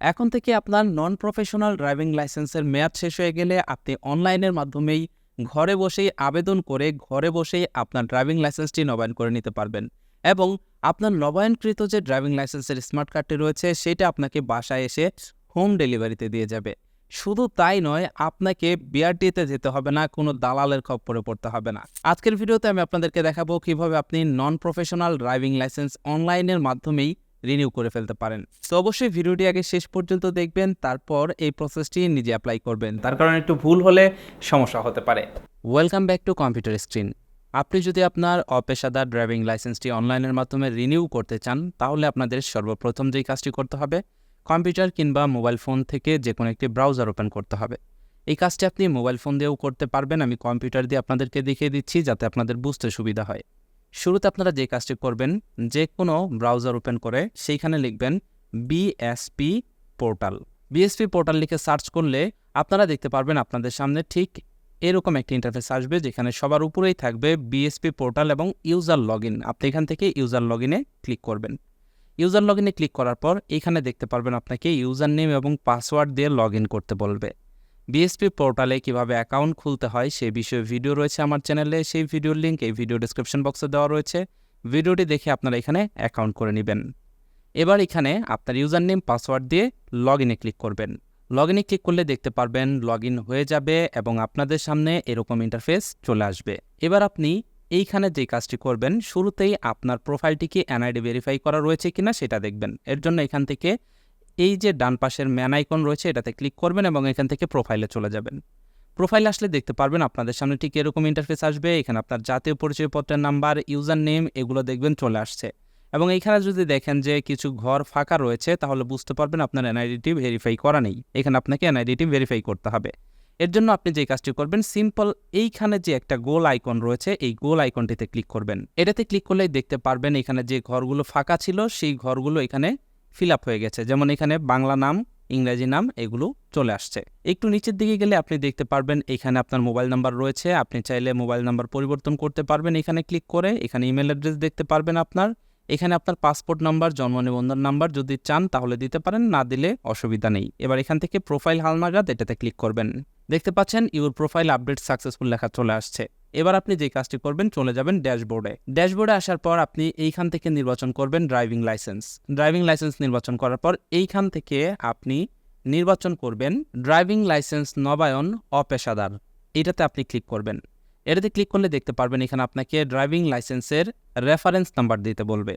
এখন থেকে আপনার নন প্রফেশনাল ড্রাইভিং লাইসেন্সের মেয়াদ শেষ হয়ে গেলে আপনি অনলাইনের মাধ্যমেই ঘরে বসেই আবেদন করে ঘরে বসেই আপনার ড্রাইভিং লাইসেন্সটি নবায়ন করে নিতে পারবেন এবং আপনার নবায়নকৃত যে ড্রাইভিং লাইসেন্সের স্মার্ট কার্ডটি রয়েছে সেটা আপনাকে বাসায় এসে হোম ডেলিভারিতে দিয়ে যাবে। শুধু তাই নয়, আপনাকে বিআরটিতে যেতে হবে না, কোনো দালালের খপ্পরে পড়তে হবে না। আজকের ভিডিওতে আমি আপনাদেরকে দেখাবো কিভাবে আপনি নন প্রফেশনাল ড্রাইভিং লাইসেন্স অনলাইনের মাধ্যমেই রিনিউ করে ফেলতে পারেন। তো অবশ্যই ভিডিওটি আগে শেষ পর্যন্ত দেখবেন, তারপর এই প্রসেসটি নিজে অ্যাপ্লাই করবেন, তার কারণ একটু ভুল হলে সমস্যা হতে পারে। Welcome back to computer screen. আপনি যদি আপনার অপেশাদার ড্রাইভিং লাইসেন্সটি অনলাইনের মাধ্যমে রিনিউ করতে চান, তাহলে আপনাদের সর্বপ্রথম যেই কাজটি করতে হবে, কম্পিউটার কিংবা মোবাইল ফোন থেকে যে কোনো একটি ব্রাউজার ওপেন করতে হবে। এই কাজটি আপনি মোবাইল ফোন দিয়েও করতে পারবেন, আমি কম্পিউটার দিয়ে আপনাদেরকে দেখিয়ে দিচ্ছি যাতে আপনাদের বুঝতে সুবিধা হয়। শুরুতে আপনারা যে কাজটি করবেন, যে কোনো ব্রাউজার ওপেন করে সেইখানে লিখবেন বিএসপি পোর্টাল। বিএসপি পোর্টাল লিখে সার্চ করলে আপনারা দেখতে পারবেন আপনাদের সামনে ঠিক এরকম একটি ইন্টারফেস আসবে, যেখানে সবার উপরেই থাকবে বিএসপি পোর্টাল এবং ইউজার লগইন। আপনি এখান থেকে ইউজার লগইনে ক্লিক করবেন। ইউজার লগইনে ক্লিক করার পর এখানে দেখতে পারবেন আপনাকে ইউজার নেম এবং পাসওয়ার্ড দিয়ে লগইন করতে বলবে। বিএসপি পোর্টালে কিভাবে অ্যাকাউন্ট খুলতে হয় সেই বিষয়ে ভিডিও রয়েছে আমার চ্যানেলে, সেই ভিডিওর লিঙ্ক এই ভিডিও ডেসক্রিপশন বক্সে দেওয়া রয়েছে। ভিডিওটি দেখে আপনারা এখানে অ্যাকাউন্ট করে নেবেন। এবার এখানে আপনার ইউজার নেম পাসওয়ার্ড দিয়ে লগইনে ক্লিক করবেন। লগইনে ক্লিক করলে দেখতে পারবেন লগইন হয়ে যাবে এবং আপনাদের সামনে এরকম ইন্টারফেস চলে আসবে। এবার আপনি এইখানে যে কাজটি করবেন, শুরুতেই আপনার প্রোফাইলটিকে এনআইডি ভেরিফাই করা রয়েছে কিনা সেটা দেখবেন। এর জন্য এখান থেকে এই যে ডান পাশের ম্যান আইকন রয়েছে এটাতে ক্লিক করবেন এবং এখান থেকে প্রোফাইলে চলে যাবেন। প্রোফাইলে আসলে দেখতে পারবেন আপনাদের সামনে ঠিক এরকম ইন্টারফেস আসবে। এখানে আপনার জাতীয় পরিচয়পত্রের নাম্বার, ইউজার নেম এগুলো দেখবেন চলে আসছে এবং এইখানে যদি দেখেন যে কিছু ঘর ফাঁকা রয়েছে তাহলে বুঝতে পারবেন আপনার এনআইডিটি ভেরিফাই করা নেই। এখানে আপনাকে এনআইডিটি ভেরিফাই করতে হবে। এর জন্য আপনি যে কাজটি করবেন, সিম্পল এইখানে যে একটা গোল আইকন রয়েছে এই গোল আইকনটিতে ক্লিক করবেন। এটাতে ক্লিক করলেই দেখতে পারবেন এখানে যে ঘরগুলো ফাঁকা ছিল সেই ঘরগুলো এখানে ফিল আপ হয়ে গেছে। যেমন এখানে বাংলা নাম, ইংরেজি নাম এগুলো চলে আসছে। একটু নিচের দিকে গেলে আপনি দেখতে পারবেন এখানে আপনার মোবাইল নাম্বার রয়েছে। আপনি চাইলে মোবাইল নাম্বার পরিবর্তন করতে পারবেন এখানে ক্লিক করে। এখানে ইমেল অ্যাড্রেস দেখতে পারবেন আপনার। এখানে আপনার পাসপোর্ট নাম্বার, জন্ম নিবন্ধন নাম্বার যদি চান তাহলে দিতে পারেন, না দিলে অসুবিধা নেই। এবার এখান থেকে প্রোফাইল হালনাগাদ এটাতে ক্লিক করবেন। দেখতে পাচ্ছেন ইউর প্রোফাইল আপডেট সাকসেসফুল লেখা চলে আসছে। এবার আপনি যে কাজটি করবেন, চলে যাবেন ড্যাশবোর্ডে। ড্যাশবোর্ডে আসার পর আপনি এইখান থেকে নির্বাচন করবেন ড্রাইভিং লাইসেন্স। ড্রাইভিং লাইসেন্স নির্বাচন করার পর এইখান থেকে আপনি নির্বাচন করবেন ড্রাইভিং লাইসেন্স নবায়ন অপেশাদার। এটাতে আপনি ক্লিক করবেন। এটাতে ক্লিক করলে দেখতে পারবেন এখানে আপনাকে ড্রাইভিং লাইসেন্সের রেফারেন্স নাম্বার দিতে বলবে।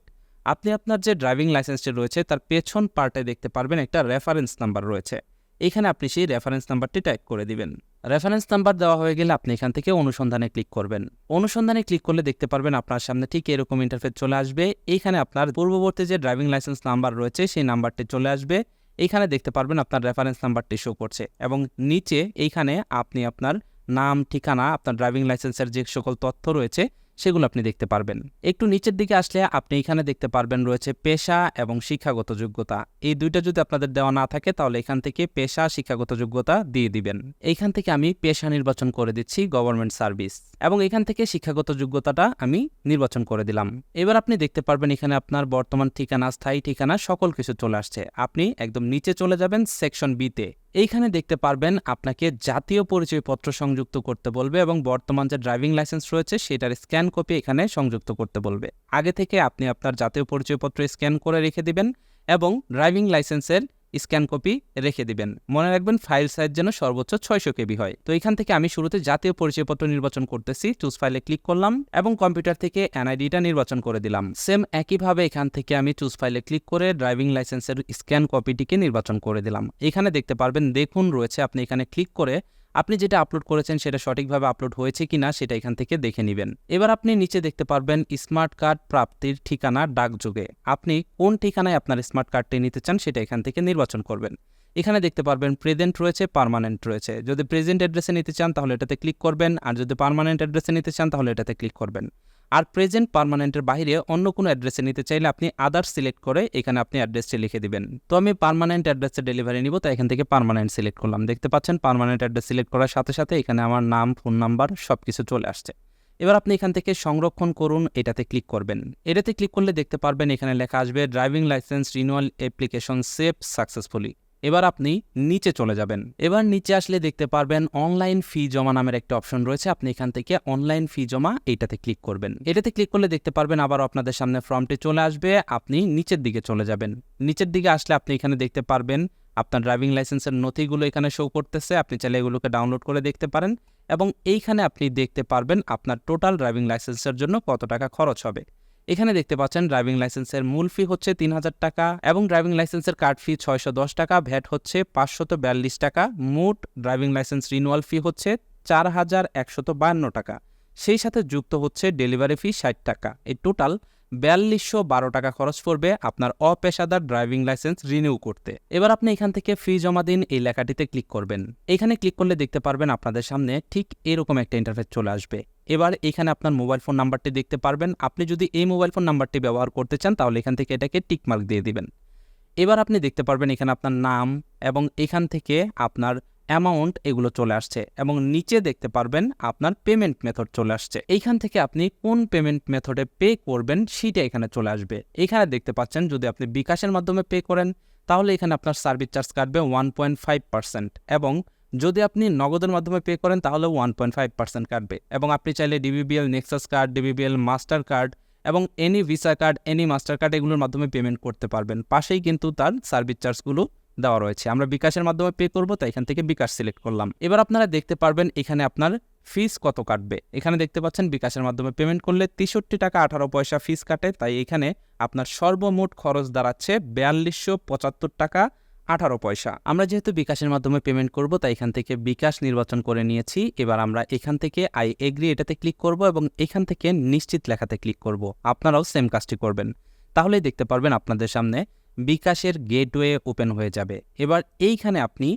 আপনি আপনার যে ড্রাইভিং লাইসেন্সটি রয়েছে তার পেছন পার্টে দেখতে পারবেন একটা রেফারেন্স নাম্বার রয়েছে। এখানে আপনি সেই রেফারেন্স নাম্বারটি টাইপ করে দিবেন। রেফারেন্স নাম্বার দেওয়া হয়ে গেলে আপনি এখান থেকে অনুসন্ধানে ক্লিক করবেন। অনুসন্ধানে ক্লিক করলে দেখতে পারবেন আপনার সামনে ঠিক এরকম ইন্টারফেস চলে আসবে। এইখানে আপনার পূর্ববর্তী যে ড্রাইভিং লাইসেন্স নাম্বার রয়েছে সেই নাম্বারটি চলে আসবে। এইখানে দেখতে পারবেন আপনার রেফারেন্স নাম্বারটি শো করছে এবং নিচে এইখানে আপনি আপনার নাম, ঠিকানা, আপনার ড্রাইভিং লাইসেন্সের যে সকল তথ্য রয়েছে সেগুলো আপনি দেখতে পারবেন। একটু নিচের দিকে আসলে আপনি এখানে দেখতে পারবেন রয়েছে পেশা এবং শিক্ষাগত যোগ্যতা। এই দুইটা যদি আপনাদের দেওয়া না থাকে তাহলে এখান থেকে পেশা, শিক্ষাগত যোগ্যতা দিয়ে দিবেন। এইখান থেকে আমি পেশা নির্বাচন করে দিচ্ছি গভর্নমেন্ট সার্ভিস এবং এখান থেকে শিক্ষাগত যোগ্যতাটা আমি নির্বাচন করে দিলাম। এবার আপনি দেখতে পারবেন এখানে আপনার বর্তমান ঠিকানা, স্থায়ী ঠিকানা সকল কিছু চলে আসছে। আপনি একদম নিচে চলে যাবেন সেকশন বিতে। এইখানে দেখতে পারবেন আপনাকে জাতীয় পরিচয়পত্র সংযুক্ত করতে বলবে এবং বর্তমান যে ড্রাইভিং লাইসেন্স রয়েছে সেটার স্ক্যান কপি এখানে সংযুক্ত করতে বলবে। আগে থেকে আপনি আপনার জাতীয় পরিচয়পত্র স্ক্যান করে রেখে দিবেন এবং ড্রাইভিং লাইসেন্সের স্ক্যান কপি রেখে দিবেন। মনে রাখবেন ফাইল সাইজ যেন সর্বোচ্চ 600 কেবি হয়। তো এখান থেকে আমি শুরুতে জাতীয় পরিচয়পত্র নির্বাচন করতেছি। চুজ ফাইলে ক্লিক করলাম এবং কম্পিউটার থেকে এনআইডিটা নির্বাচন করে দিলাম। সেম একইভাবে এখান থেকে আমি চুজ ফাইলে ক্লিক করে ড্রাইভিং লাইসেন্সের স্ক্যান কপিটিকে নির্বাচন করে দিলাম। এখানে দেখতে পারবেন দেখুন রয়েছে, আপনি এখানে ক্লিক করে আপনি যেটা আপলোড করেছেন সেটা সঠিকভাবে আপলোড হয়েছে কিনা সেটা এখান থেকে দেখে নেবেন। এবার আপনি নিচে দেখতে পারবেন স্মার্ট কার্ড প্রাপ্তির ঠিকানা ডাকযোগে। আপনি কোন ঠিকানায় আপনার স্মার্ট কার্ডটি নিতে চান সেটা এখান থেকে নির্বাচন করবেন। এখানে দেখতে পারবেন প্রেজেন্ট রয়েছে, পার্মানেন্ট রয়েছে। যদি প্রেজেন্ট অ্যাড্রেসে নিতে চান তাহলে এটাতে ক্লিক করবেন, আর যদি পার্মানেন্ট অ্যাড্রেসে নিতে চান তাহলে এটাতে ক্লিক করবেন। আর প্রেজেন্ট, পার্মানেন্টের বাইরে অন্য কোনো অ্যাড্রেসে নিতে চাইলে আপনি আদার্স সিলেক্ট করে এখানে আপনি অ্যাড্রেসটি লিখে দিবেন। তো আমি পার্মানেন্ট অ্যাড্রেসে ডেলিভারি নিব, তাই এখান থেকে পার্মানেন্ট সিলেক্ট করলাম। দেখতে পাচ্ছেন পার্মানেন্ট অ্যাড্রেস সিলেক্ট করার সাথে সাথে এখানে আমার নাম, ফোন নাম্বার সব কিছু চলে আসছে। এবার আপনি এখান থেকে সংরক্ষণ করুন এটাতে ক্লিক করবেন। এটাতে ক্লিক করলে দেখতে পারবেন এখানে লেখা আসবে driving licence renewal application save successfully. এবার আপনি নিচে চলে যাবেন। এবার নিচে আসলে দেখতে পারবেন অনলাইন ফি জমা নামের একটা অপশন রয়েছে। আপনি এখান থেকে অনলাইন ফি জমা এইটাতে ক্লিক করবেন। এটাতে ক্লিক করলে দেখতে পারবেন আবার আপনাদের সামনে ফর্মটি চলে আসবে। আপনি নিচের দিকে চলে যাবেন। নিচের দিকে আসলে আপনি এখানে দেখতে পারবেন আপনার ড্রাইভিং লাইসেন্সের নথিগুলো এখানে শো করতেছে। আপনি চাইলে এগুলোকে ডাউনলোড করে দেখতে পারেন এবং এইখানে আপনি দেখতে পারবেন আপনার টোটাল ড্রাইভিং লাইসেন্সের জন্য কত টাকা খরচ হবে। এখানে দেখতে পাচ্ছেন ড্রাইভিং লাইসেন্সের মূল ফি হচ্ছে ৩,০০০ টাকা এবং ড্রাইভিং লাইসেন্সের কার্ড ফি ৬১০ টাকা, ভ্যাট হচ্ছে ৫৪২ টাকা, মোট ড্রাইভিং লাইসেন্স রিনুয়াল ফি হচ্ছে ৪,১৫২ টাকা, সেই সাথে যুক্ত হচ্ছে ডেলিভারি ফি ৬০ টাকা। এই টোটাল ৪২১২ টাকা খরচ পড়বে আপনার অপেশাদার ড্রাইভিং লাইসেন্স রিনিউ করতে। এবার আপনি এখান থেকে ফি জমা দিন এই লেখাটিতে ক্লিক করবেন। এখানে ক্লিক করলে দেখতে পারবেন আপনাদের সামনে ঠিক এরকম একটা ইন্টারফেস চলে আসবে। এবার এখানে আপনার মোবাইল ফোন নাম্বারটি দেখতে পারবেন। আপনি যদি এই মোবাইল ফোন নাম্বারটি ব্যবহার করতে চান তাহলে এখান থেকে এটাকে টিকমার্ক দিয়ে দিবেন। এবার আপনি দেখতে পারবেন এখানে আপনার নাম এবং এখান থেকে আপনার অ্যামাউন্ট এগুলো চলে আসছে এবং নিচে দেখতে পারবেন আপনার পেমেন্ট মেথড চলে আসছে। এইখান থেকে আপনি কোন পেমেন্ট মেথডে পে করবেন সেটা এখানে চলে আসবে। এখানে দেখতে পাচ্ছেন যদি আপনি বিকাশের মাধ্যমে পে করেন তাহলে এখানে আপনার সার্ভিস চার্জ কাটবে 1.5% এবং যদি আপনি নগদের মাধ্যমে পে করেন তাহলে 1.5% কাটবে এবং আপনি চাইলে DBBL Nexus card, DBBL master card এবং any Visa card, any master card এগুলোর মাধ্যমে পেমেন্ট করতে পারবেন। পাশেই কিন্তু তার সার্ভিস চার্জগুলো দেওয়া রয়েছে। আমরা বিকাশের মাধ্যমে পে করব তাই এখান থেকে বিকাশ সিলেক্ট করলাম। এবার আপনারা দেখতে পারবেন এখানে আপনার ফিস কত কাটবে। এখানে দেখতে পাচ্ছেন বিকাশের মাধ্যমে পেমেন্ট করলে ৬৩ টাকা ১৮ পয়সা ফিস কাটে, তাই এখানে আপনার সর্বমোট খরচ দাঁড়াচ্ছে ৪২৭৫ টাকা ১৮ পয়সা। আমরা যেহেতু বিকাশের মাধ্যমে পেমেন্ট করব তাই এখান থেকে বিকাশ নির্বাচন করে নিয়েছি। এবার আমরা এখান থেকে আই এগ্রি এটাতে ক্লিক করব এবং এখান থেকে নিশ্চিত লেখাতে ক্লিক করব। আপনারাও সেম কাজটি করবেন, তাহলেই দেখতে পারবেন আপনাদের সামনে বিকাশের গেটওয়ে ওপেন হয়ে যাবে। এবার এইখানে আপনি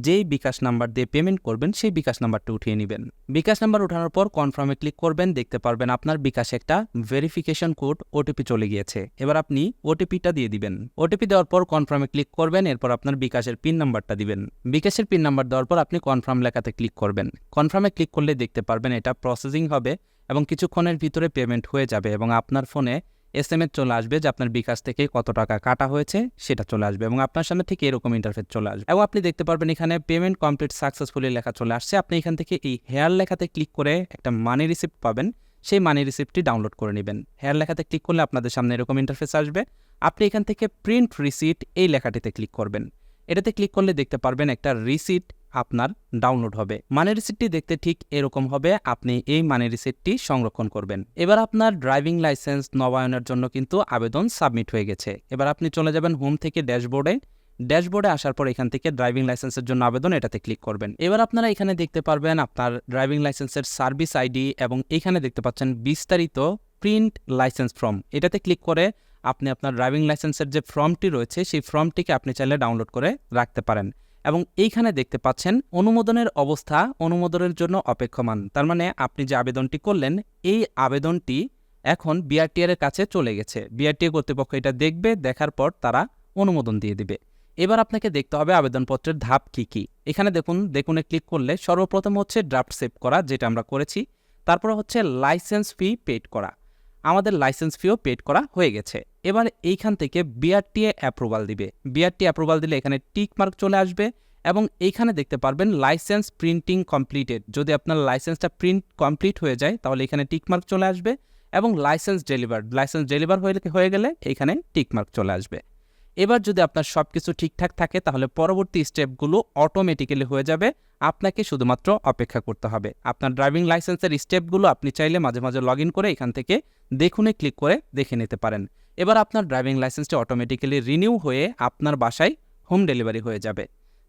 যেই বিকাশ নাম্বার দিয়ে পেমেন্ট করবেন সেই বিকাশ নাম্বারটা উঠিয়ে নেবেন। বিকাশ নাম্বার ওঠানোর পর কনফার্মে ক্লিক করবেন। দেখতে পারবেন আপনার বিকাশে একটা ভেরিফিকেশন কোড ওটিপি চলে গিয়েছে। এবার আপনি ওটিপিটা দিয়ে দিবেন। ওটিপি দেওয়ার পর কনফার্মে ক্লিক করবেন। এরপর আপনার বিকাশের পিন নাম্বারটা দিবেন। বিকাশের পিন নাম্বার দেওয়ার পর আপনি কনফার্ম লেখাতে ক্লিক করবেন। কনফার্মে ক্লিক করলে দেখতে পারবেন এটা প্রসেসিং হবে এবং কিছুক্ষণের ভিতরে পেমেন্ট হয়ে যাবে এবং আপনার ফোনে SMS চলে আসবে যে আপনার বিকাশ থেকে কত টাকা কাটা হয়েছে সেটা চলে আসবে এবং আপনার সামনে ঠিক এরকম ইন্টারফেস চলে আসবে এবং আপনি দেখতে পারবেন এখানে পেমেন্ট কমপ্লিট সাকসেসফুলি লেখা চলে আসছে। আপনি এখান থেকে এই হেয়ার লেখাতে ক্লিক করে একটা মানি রিসিপ্ট পাবেন, সেই মানি রিসিপ্টটি ডাউনলোড করে নেবেন। হেয়ার লেখাতে ক্লিক করলে আপনাদের সামনে এরকম ইন্টারফেস আসবে। আপনি এখান থেকে প্রিন্ট রিসিট এই লেখাটিতে ক্লিক করবেন। এটাতে ক্লিক করলে দেখতে পারবেন একটা রিসিট আপনার ডাউনলোড হবে। মানি রিসিপ্টটি দেখতে ঠিক এরকম হবে। আপনি এই মানি রিসিপ্টটি সংরক্ষণ করবেন। এবার আপনার ড্রাইভিং লাইসেন্স নবায়নের জন্য কিন্তু আবেদন সাবমিট হয়ে গেছে। এবার আপনি চলে যাবেন হোম থেকে ড্যাশবোর্ডে। ড্যাশবোর্ডে আসার পর এখান থেকে ড্রাইভিং লাইসেন্সের জন্য আবেদন এটাতে ক্লিক করবেন। এবার আপনারা এখানে দেখতে পারবেন আপনার ড্রাইভিং লাইসেন্সের সার্ভিস আইডি এবং এখানে দেখতে পাচ্ছেন বিস্তারিত প্রিন্ট লাইসেন্স ফর্ম। এটাতে ক্লিক করে আপনি আপনার ড্রাইভিং লাইসেন্সের যে ফর্মটি রয়েছে সেই ফর্মটিকে আপনি চাইলে ডাউনলোড করে রাখতে পারেন এবং এইখানে দেখতে পাচ্ছেন অনুমোদনের অবস্থা অনুমোদনের জন্য অপেক্ষমান। তার মানে আপনি যে আবেদনটি করলেন এই আবেদনটি এখন বিআরটিআর এর কাছে চলে গেছে। বিআরটিএ কর্তৃপক্ষ এটা দেখবে, দেখার পর তারা অনুমোদন দিয়ে দিবে। এবার আপনাকে দেখতে হবে আবেদনপত্রের ধাপ কি কি। এখানে দেখুনে ক্লিক করলে সর্বপ্রথম হচ্ছে ড্রাফট সেভ করা, যেটা আমরা করেছি। তারপর হচ্ছে লাইসেন্স ফি পেড করা। আমাদের লাইসেন্স ফিও পেড করা হয়ে গেছে। এবার এইখান থেকে বিআরটিএ অ্যাপ্রুভাল দিবে। বিআরটিএ অ্যাপ্রুভাল দিলে এখানে টিক মার্ক চলে আসবে এবং এইখানে দেখতে পারবেন লাইসেন্স প্রিন্টিং কমপ্লিটেড। যদি আপনার লাইসেন্সটা প্রিন্ট কমপ্লিট হয়ে যায় তাহলে এখানে টিক মার্ক চলে আসবে এবং লাইসেন্স ডেলিভার হয়ে গেলে এইখানে টিক মার্ক চলে আসবে। এবার যদি আপনার সব কিছু ঠিকঠাক থাকে তাহলে পরবর্তী স্টেপগুলো অটোমেটিক্যালি হয়ে যাবে। আপনাকে শুধুমাত্র অপেক্ষা করতে হবে। আপনার ড্রাইভিং লাইসেন্সের স্টেপগুলো আপনি চাইলে মাঝে মাঝে লগ ইন করে এখান থেকে দেখুনে ক্লিক করে দেখে নিতে পারেন। এবার আপনার ড্রাইভিং লাইসেন্সটি অটোমেটিক্যালি রিনিউ হয়ে আপনার বাসায় হোম ডেলিভারি হয়ে যাবে।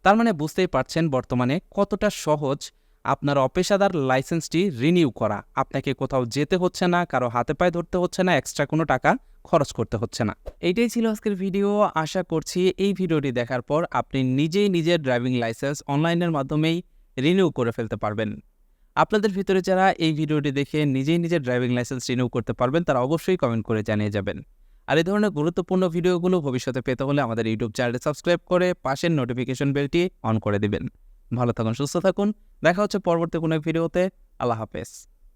তার মানে বুঝতেই পারছেন বর্তমানে কতটা সহজ আপনার অপেশাদার লাইসেন্সটি রিনিউ করা। আপনাকে কোথাও যেতে হচ্ছে না, কারো হাতে পায়ে ধরতে হচ্ছে না, এক্সট্রা কোনো টাকা খরচ করতে হচ্ছে না। এইটাই ছিল আজকের ভিডিও। আশা করছি এই ভিডিওটি দেখার পর আপনি নিজেই নিজের ড্রাইভিং লাইসেন্স অনলাইনের মাধ্যমেই রিনিউ করে ফেলতে পারবেন। আপনাদের ভিতরে যারা এই ভিডিওটি দেখে নিজেই নিজের ড্রাইভিং লাইসেন্স রিনিউ করতে পারবেন তারা অবশ্যই কমেন্ট করে জানিয়ে যাবেন। আর এই ধরনের গুরুত্বপূর্ণ ভিডিওগুলো ভবিষ্যতে পেতে হলে আমাদের ইউটিউব চ্যানেলটি সাবস্ক্রাইব করে পাশের নোটিফিকেশন বেলটি অন করে দিবেন। ভালো থাকুন, সুস্থ থাকুন। দেখা হচ্ছে পরবর্তী কোনো ভিডিওতে। আল্লাহ হাফেজ।